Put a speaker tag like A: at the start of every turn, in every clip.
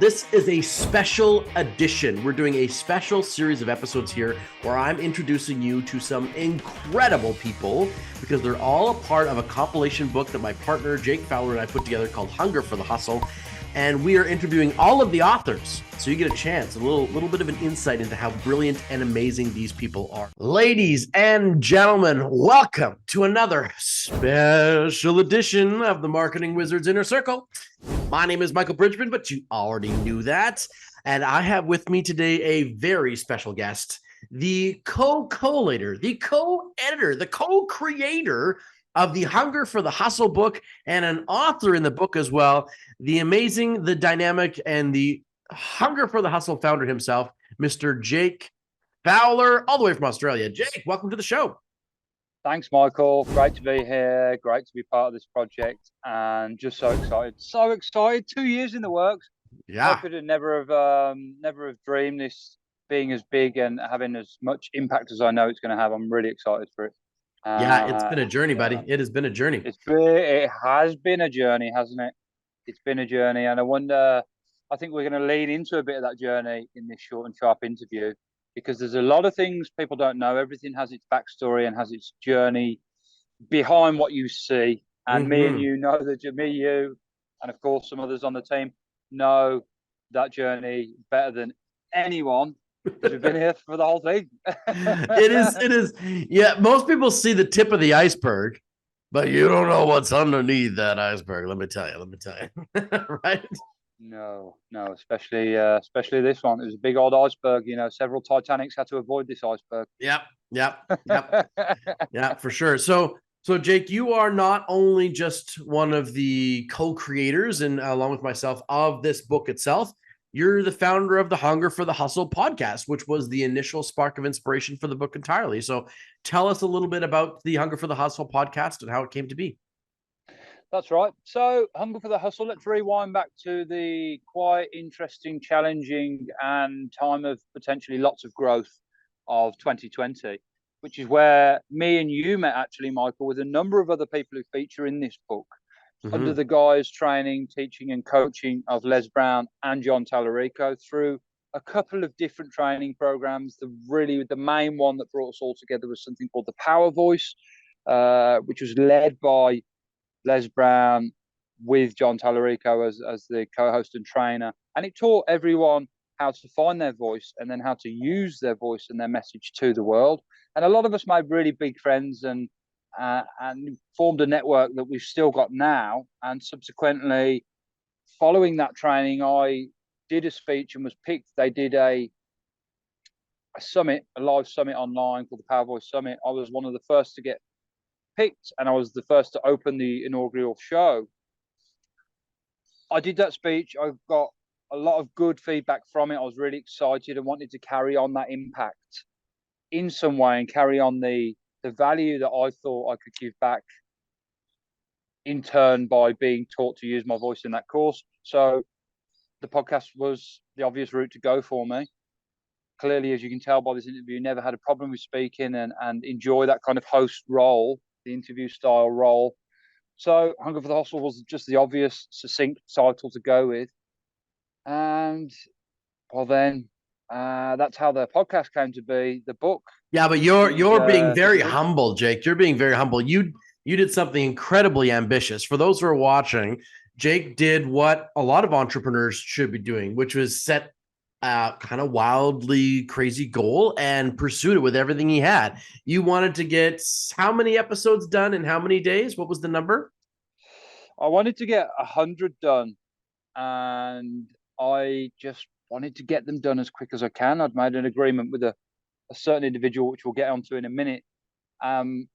A: This is a special edition. We're doing a special series of episodes here where I'm introducing you to some incredible people because they're all a part of a compilation book that my partner Jake Fowler and I put together called Hunger for the Hustle. And we are interviewing all of the authors, so you get a chance, a little bit of an insight into how brilliant and amazing these people are. Ladies and gentlemen, welcome to another special edition of the Marketing Wizards Inner Circle. My name is Michael Bridgman, but you already knew that. And I have with me today a very special guest, the co-collator, the co-editor, the co-creator of the Hunger for the Hustle book, and an author in the book as well, the amazing, the dynamic, and the Hunger for the Hustle founder himself, Mr. Jake Fowler, all the way from Australia. Jake, welcome to the show.
B: Thanks, Michael. Great to be here. Great to be part of this project, and just so excited. So excited. 2 years in the works.
A: Yeah.
B: I could have never have dreamed this being as big and having as much impact as I know it's going to have. I'm really excited for it.
A: Yeah, it's been a journey, buddy. It has been a journey.
B: It has been a journey, hasn't it? It's been a journey, and I think we're going to lean into a bit of that journey in this short and sharp interview, because there's a lot of things people don't know. Everything has its backstory and has its journey behind what you see. And me and you know that you, and of course some others on the team know that journey better than anyone. Because we've been here for the whole thing.
A: It is. Yeah, most people see the tip of the iceberg, but you don't know what's underneath that iceberg. Let me tell you. Right?
B: No, especially this one. It was a big old iceberg. You know, several Titanics had to avoid this iceberg.
A: Yep. Yeah, for sure. So Jake, you are not only just one of the co-creators, and along with myself, of this book itself. You're the founder of the Hunger for the Hustle podcast, which was the initial spark of inspiration for the book entirely. So tell us a little bit about the Hunger for the Hustle podcast and how it came to be.
B: That's right. So Hunger for the Hustle, let's rewind back to the quite interesting, challenging, and time of potentially lots of growth of 2020, which is where me and you met, actually, Michael, with a number of other people who feature in this book. Under the guise, training, teaching, and coaching of Les Brown and John Tallarico through a couple of different training programs. The main one that brought us all together was something called the Power Voice, which was led by Les Brown with John Tallarico as the co-host and trainer. And it taught everyone how to find their voice and then how to use their voice and their message to the world. And a lot of us made really big friends and formed a network that we've still got now. And subsequently, following that training, I did a speech and was picked. They did a summit, a live summit online called the Power Voice Summit. I was one of the first to get picked, and I was the first to open the inaugural show. I did that speech. I got a lot of good feedback from it. I was really excited and wanted to carry on that impact in some way and carry on the value that I thought I could give back in turn by being taught to use my voice in that course. So the podcast was the obvious route to go for me. Clearly, as you can tell by this interview, never had a problem with speaking and enjoy that kind of host role, the interview style role. So Hunger for the Hustle was just the obvious, succinct title to go with. And well, then that's how the podcast came to be. The book.
A: Yeah, but you're being very humble, Jake. You're being very humble. You did something incredibly ambitious. For those who are watching, Jake did what a lot of entrepreneurs should be doing, which was set a kind of wildly crazy goal and pursued it with everything he had. You wanted to get how many episodes done in how many days? What was the number?
B: I wanted to get 100 done, and I just wanted to get them done as quick as I can. I'd made an agreement with a certain individual, which we'll get onto in a minute. I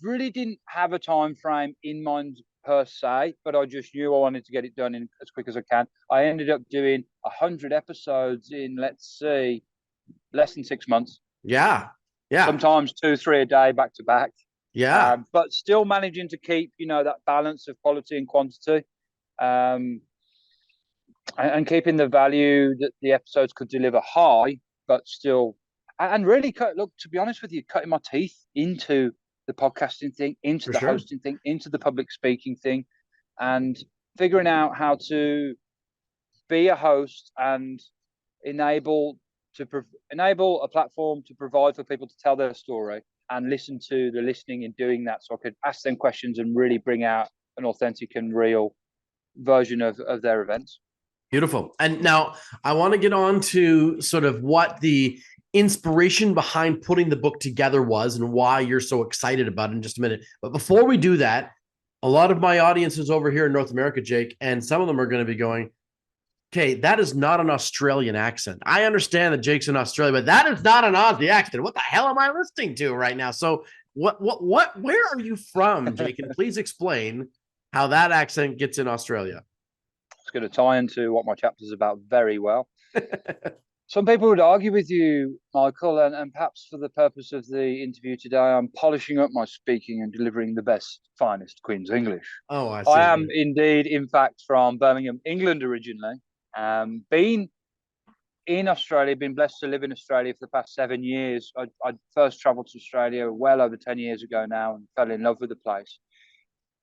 B: really didn't have a time frame in mind per se, but I just knew I wanted to get it done in as quick as I can. I ended up doing 100 episodes in, let's see, less than 6 months.
A: Yeah.
B: Sometimes 2-3 a day, back to back.
A: Yeah.
B: But still managing to keep, that balance of quality and quantity. And keeping the value that the episodes could deliver high, but still, and really, to be honest with you, cutting my teeth into the podcasting thing, into the hosting thing, into the public speaking thing. And figuring out how to be a host and enable a platform to provide for people to tell their story and listen to the listening in doing that, so I could ask them questions and really bring out an authentic and real version of their events.
A: Beautiful. And now I want to get on to sort of what the inspiration behind putting the book together was and why you're so excited about it in just a minute. But before we do that, a lot of my audience is over here in North America, Jake, and some of them are going to be going, okay, that is not an Australian accent. I understand that Jake's in Australia, but that is not an Aussie accent. What the hell am I listening to right now? So where are you from, Jake? And please explain how that accent gets in Australia.
B: It's going to tie into what my chapter is about very well. Some people would argue with you, Michael, and perhaps for the purpose of the interview today, I'm polishing up my speaking and delivering the best, finest Queen's English.
A: Oh, I see.
B: I am indeed, in fact, from Birmingham, England originally. Been in Australia, been blessed to live in Australia for the past 7 years. I first travelled to Australia well over 10 years ago now and fell in love with the place.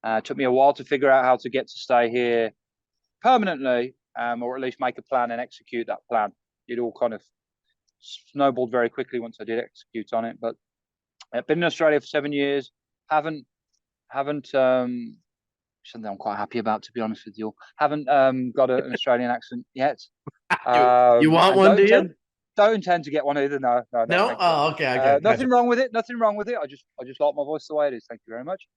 B: It took me a while to figure out how to get to stay here permanently, or at least make a plan and execute that plan. It all kind of snowballed very quickly once I did execute on it. But I've been in Australia for 7 years. Haven't something I'm quite happy about, to be honest with you. Haven't got an Australian accent yet.
A: You want one, do you?
B: Don't intend to get one either. No.
A: Oh, okay. Okay.
B: Nothing wrong with it. Nothing wrong with it. I just like my voice the way it is. Thank you very much.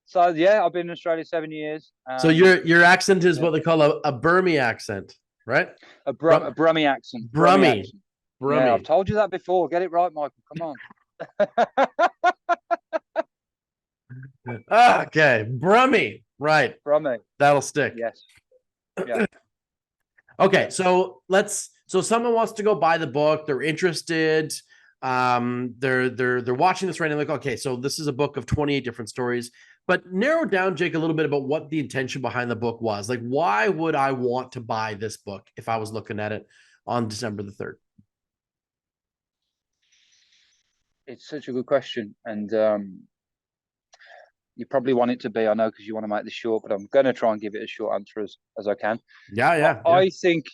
B: So yeah, I've been in Australia 7 years.
A: So your accent is what they call a Burmese accent, right?
B: A Brummie accent.
A: Brummie.
B: Accent. Yeah, I've told you that before. Get it right, Michael. Come
A: on. Okay, Brummie. Right.
B: Brummie.
A: That'll stick.
B: Yes. Yeah.
A: Okay, so someone wants to go buy the book. They're interested. They're watching this right now. Like, okay, so this is a book of 28 different stories. But narrow down, Jake, a little bit about what the intention behind the book was. Like, why would I want to buy this book if I was looking at it on December the 3rd?
B: It's such a good question. And you probably want it to be, I know, because you want to make this short, but I'm going to try and give it a short answer as I can.
A: Yeah.
B: I think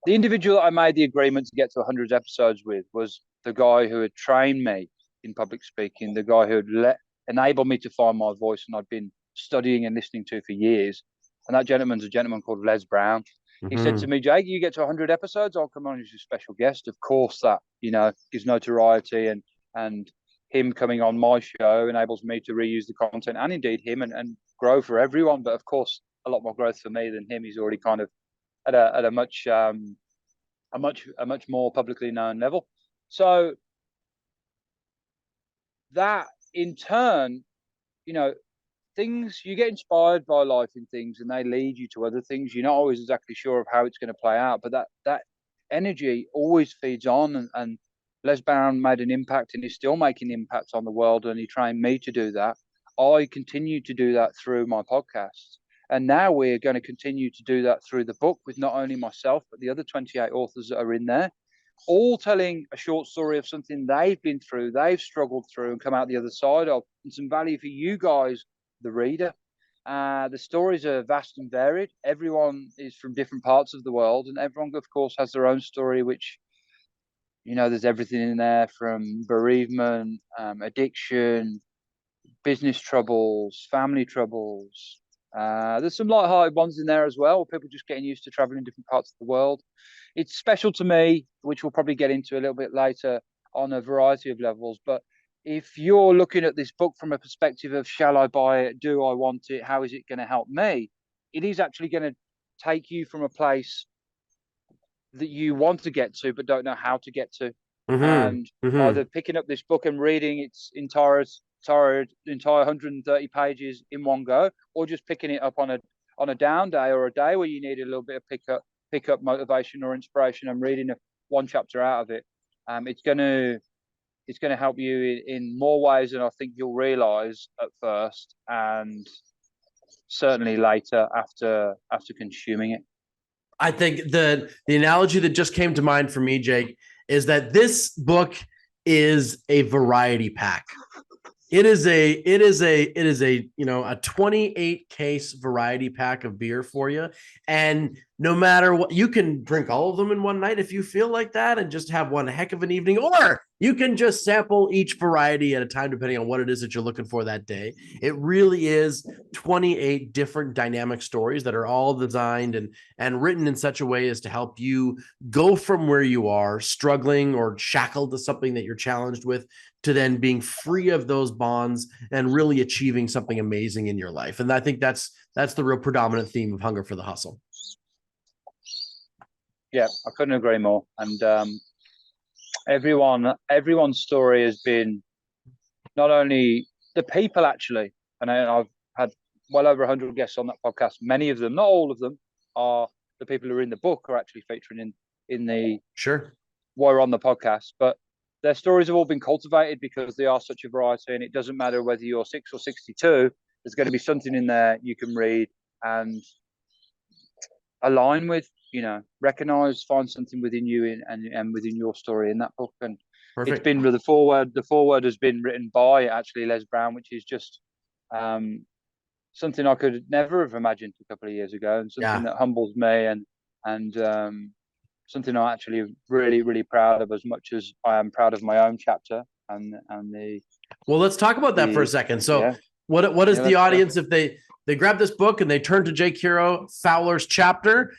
B: the individual that I made the agreement to get to 100 episodes with was the guy who had trained me in public speaking, the guy who had enabled me to find my voice and I'd been studying and listening to for years. And that gentleman's a gentleman called Les Brown. He said to me, Jake, you get to 100 episodes, I'll come on as a special guest. Of course, that, gives notoriety, and him coming on my show enables me to reuse the content and indeed him and grow for everyone. But of course, a lot more growth for me than him. He's already kind of at a much more publicly known level. So that in turn, things, you get inspired by life in things and they lead you to other things. You're not always exactly sure of how it's going to play out, but that energy always feeds on, and Les Brown made an impact and is still making impact on the world, and he trained me to do that. I continue to do that through my podcasts, and now we're going to continue to do that through the book with not only myself but the other 28 authors that are in there, all telling a short story of something they've been through, they've struggled through and come out the other side of, and some value for you guys, the reader. The stories are vast and varied. Everyone is from different parts of the world, and everyone, of course, has their own story, which, there's everything in there from bereavement, addiction, business troubles, family troubles. There's some light-hearted ones in there as well, people just getting used to traveling different parts of the world. It's special to me, which we'll probably get into a little bit later, on a variety of levels. But if you're looking at this book from a perspective of, shall I buy it? Do I want it? How is it going to help me? It is actually going to take you from a place that you want to get to, but don't know how to get to. And either picking up this book and reading its entire 130 pages in one go, or just picking it up on a down day or a day where you need a little bit of pick up motivation or inspiration and reading one chapter out of it. It's going to help you in more ways than I think you'll realize at first, and certainly later after consuming it.
A: I think the analogy that just came to mind for me, Jake, is that this book is a variety pack. It is a a 28 case variety pack of beer for you. And no matter what, you can drink all of them in one night if you feel like that and just have one heck of an evening, or you can just sample each variety at a time depending on what it is that you're looking for that day. It really is 28 different dynamic stories that are all designed and written in such a way as to help you go from where you are struggling or shackled to something that you're challenged with, to then being free of those bonds and really achieving something amazing in your life. And I think that's the real predominant theme of Hunger for the Hustle.
B: Yeah, I couldn't agree more. And everyone's story has been, not only the people actually, and I've had well over 100 guests on that podcast. Many of them, not all of them, are the people who are in the book are actually featuring in the
A: Sure.
B: were on the podcast, but their stories have all been cultivated because they are such a variety, and it doesn't matter whether you're 6 or 62. There's going to be something in there you can read and align with, recognize, find something within you and within your story in that book. And
A: Perfect.
B: it's been the foreword has been written by actually Les Brown, which is just something I could never have imagined a couple of years ago, and something that humbles me and something I'm actually really, really proud of, as much as I am proud of my own chapter and the.
A: Well, let's talk about that for a second. So what is the audience if they grab this book and they turn to Jake Fowler's chapter?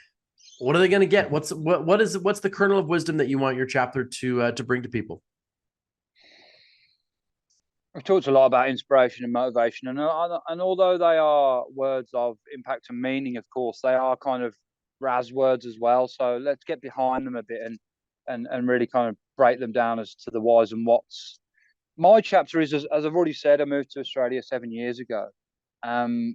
A: What are they going to get? What's the kernel of wisdom that you want your chapter to bring to people?
B: I've talked a lot about inspiration and motivation, and although they are words of impact and meaning, of course, they are kind of Raz words as well. So let's get behind them a bit and really kind of break them down as to the whys and whats. My chapter is, as I've already said, I moved to Australia 7 years ago. I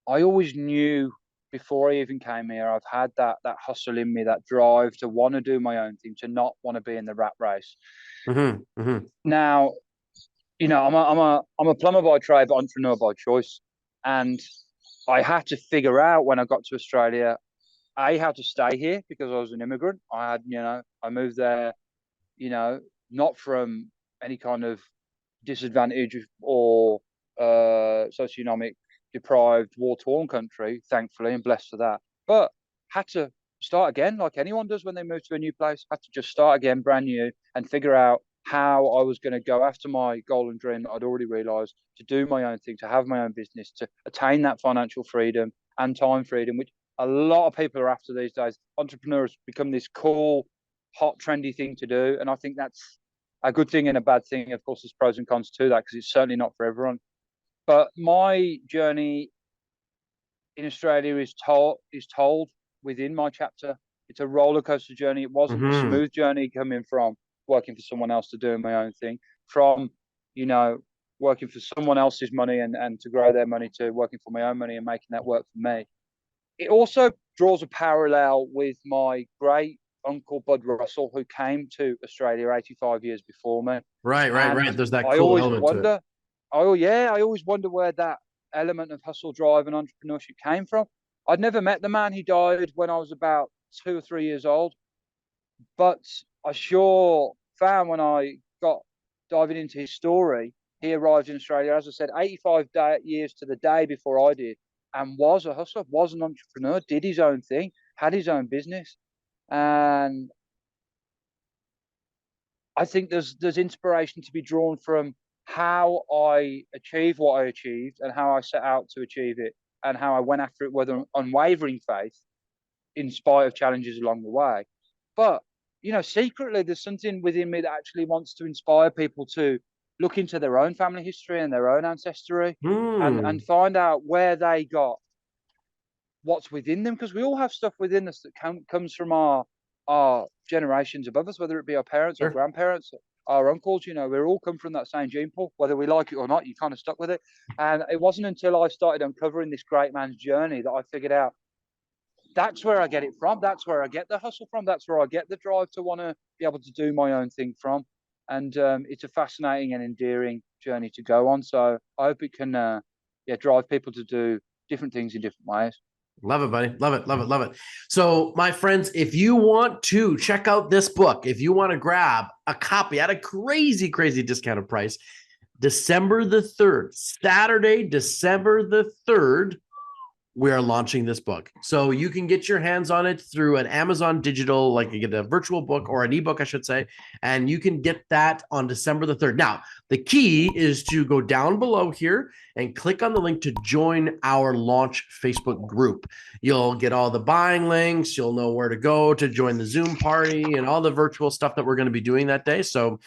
B: always knew before I even came here, I've had that hustle in me, that drive to want to do my own thing, to not want to be in the rat race.
A: Mm-hmm, mm-hmm.
B: Now, I'm a plumber by trade, but entrepreneur by choice, and I had to figure out when I got to Australia, how to stay here because I was an immigrant. I moved there, not from any kind of disadvantage or socioeconomic deprived, war-torn country, thankfully, and blessed for that. But had to start again, like anyone does when they move to a new place. Had to just start again, brand new, and figure out how I was going to go after my goal and dream that I'd already realised, to do my own thing, to have my own business, to attain that financial freedom and time freedom, which a lot of people are after these days. Entrepreneurs become this cool, hot, trendy thing to do, and I think that's a good thing and a bad thing. Of course, there's pros and cons to that because it's certainly not for everyone. But my journey in Australia is told within my chapter. It's a roller coaster journey. It wasn't a smooth journey coming from working for someone else to doing my own thing, from working for someone else's money and to grow their money, to working for my own money and making that work for me. It also draws a parallel with my great uncle Bud Russell, who came to Australia 85 years before me.
A: Right. There's that
B: I
A: cool
B: always
A: element
B: wonder,
A: to it.
B: I always wonder where that element of hustle, drive, and entrepreneurship came from. I'd never met the man. He died when I was about 2 or 3 years old, but I sure found when I got diving into his story, he arrived in Australia, as I said, 85 years to the day before I did, and was a hustler, was an entrepreneur, did his own thing, had his own business. And I think there's inspiration to be drawn from how I achieved what I achieved and how I set out to achieve it and how I went after it with an unwavering faith in spite of challenges along the way. But, secretly there's something within me that actually wants to inspire people to look into their own family history and their own ancestry and find out where they got what's within them, because we all have stuff within us that comes from our generations above us, whether it be our parents or grandparents, our uncles. We all come from that same gene pool, whether we like it or not. You kind of stuck with it. And it wasn't until I started uncovering this great man's journey that I figured out that's where I get it from. That's where I get the hustle from. That's where I get the drive to want to be able to do my own thing from. And it's a fascinating and endearing journey to go on. So I hope it can drive people to do different things in different ways.
A: Love it, buddy. Love it, love it, love it. So, my friends, if you want to check out this book, if you want to grab a copy at a crazy, crazy discounted price, December the 3rd, Saturday, December the 3rd, we are launching this book. So you can get your hands on it through an Amazon digital, like you get a virtual book or an ebook, I should say, and you can get that on December the 3rd. Now, the key is to go down below here and click on the link to join our launch Facebook group. You'll get all the buying links. You'll know where to go to join the Zoom party and all the virtual stuff that we're going to be doing that day. So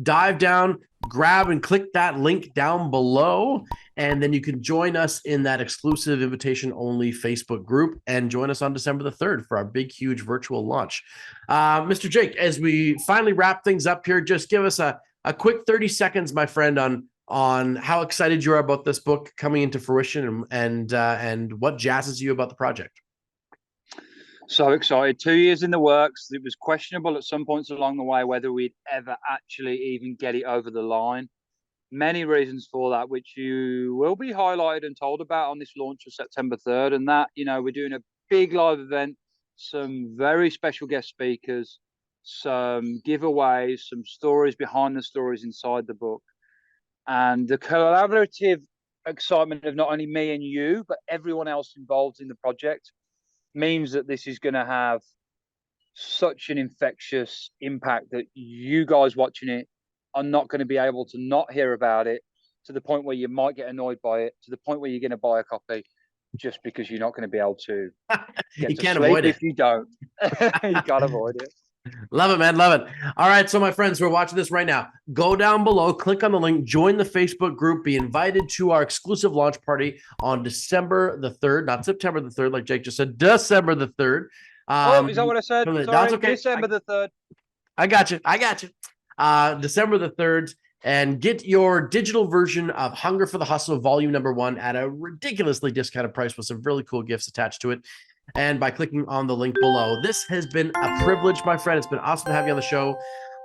A: dive down, grab and click that link down below, and then you can join us in that exclusive invitation only Facebook group and join us on December the 3rd for our big, huge virtual launch. Mr. Jake, as we finally wrap things up here, just give us a quick 30 seconds, my friend, on how excited you are about this book coming into fruition and what jazzes you about the project.
B: So excited. 2 years in the works. It was questionable at some points along the way whether we'd ever actually even get it over the line. Many reasons for that, which you will be highlighted and told about on this launch of September 3rd. And that, we're doing a big live event, some very special guest speakers, some giveaways, some stories behind the stories inside the book. And the collaborative excitement of not only me and you, but everyone else involved in the project means that this is going to have such an infectious impact that you guys watching it are not going to be able to not hear about it, to the point where you might get annoyed by it, to the point where you're going to buy a copy just because you're not going to be able to get
A: You
B: to
A: can't
B: sleep
A: avoid it.
B: if you don't. You can't avoid it.
A: Love it, man. Love it. All right. So my friends who are watching this right now, go down below, click on the link, join the Facebook group, be invited to our exclusive launch party on December the 3rd, not September the 3rd, like Jake just said, December the 3rd.
B: Is that what I said? Sorry,
A: that's okay.
B: December the 3rd.
A: I got you. December the 3rd, and get your digital version of Hunger for the Hustle volume #1 at a ridiculously discounted price with some really cool gifts attached to it. And by clicking on the link below. This has been a privilege, my friend. It's been awesome to have you on the show.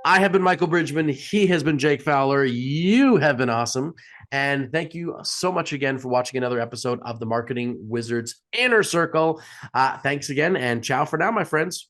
A: I have been Michael Bridgman. He has been Jake Fowler. You have been awesome. And thank you so much again for watching another episode of the Marketing Wizards Inner Circle. Thanks again, and ciao for now, my friends.